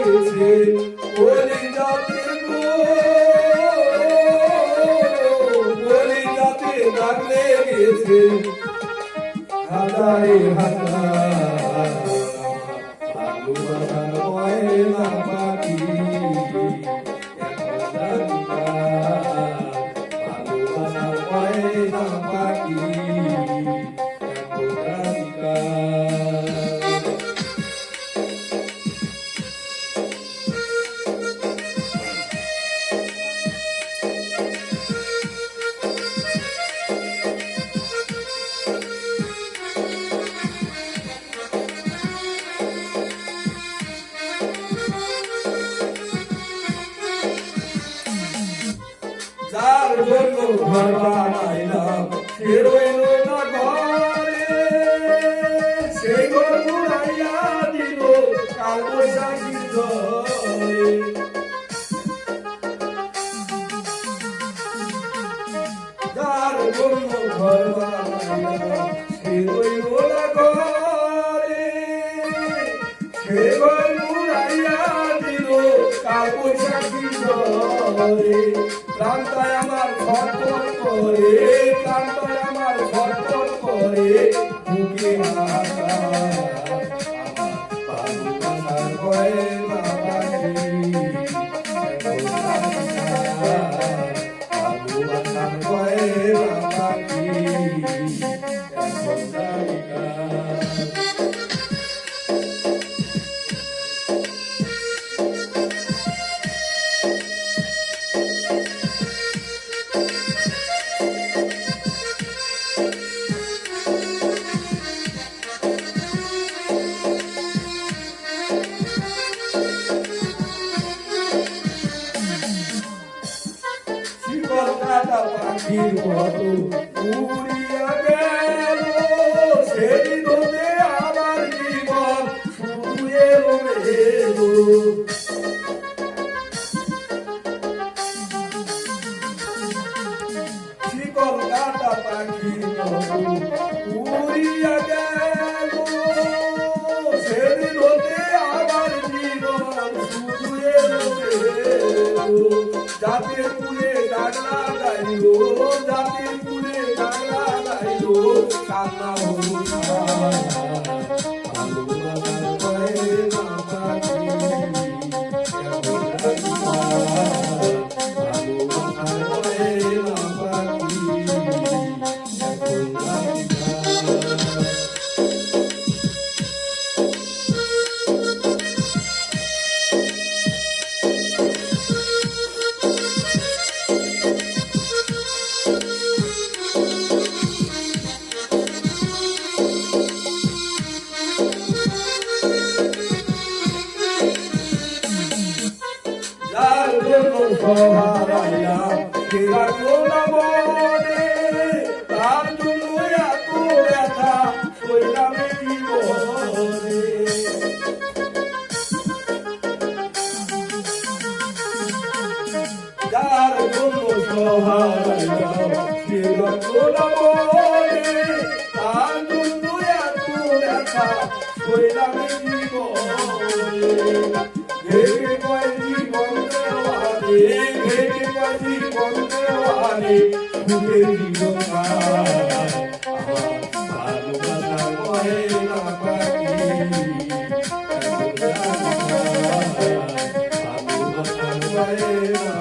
গেছে কলিজাতে গো, কলিজাতে দাগ লেগেছে হাজারে হাজার ভালোবাসার ময়না পাখি ভালোবাসার ময়না পাখি যার জন্য ঘর বানাইলাম সে রইল না ঘরে, সেই ঘর ঘুরাইয়া দিল কাল বৈশাখী ঝড়ে। যার জন্য ঘর বানাইলাম সে রইল না ঘরে, সেই ঘর ঘুরাইয়া দিল কাল বৈশাখী ঝড়ে। প্রাণটায় আমার ছটফট করে, প্রাণটায় আমার ছটফট করে বুকে হাসা ভালোবাসার ময়না পাখি, ভালোবাসার ময়না পাখি এখন জায়গা। কলকাতা পাখির মতো উড়িয়া গেল সেই দোলে আমার জীবন শুধু এলো এলো। কলকাতা পাখির মতো উড়িয়া গেল সেই দোলে আমার জীবন শুধু এলো এলো। জাতের কুলে ডাগলা গাইলো, জাতের কুলে ডাগলা গাইলো কান্না হলো ভালোবাসার ময়না পাখি, ভালোবাসার ময়না পাখি হারাইলাম সে রাখলো না মনে, তার জন্য এত ব্যথা সইলাম জীবনে। যার জন্য হারাইলাম সে রাখলো না মনে, তার জন্য এত ব্যথা সইলাম জীবনে। ভেবে কয় জীবন দেওয়ারে, ভেবে কয় জীবন দেওয়ারে সুখে জীবন আমার ভালোবাসার ময়না পাখি, ভালোবাসার ময়না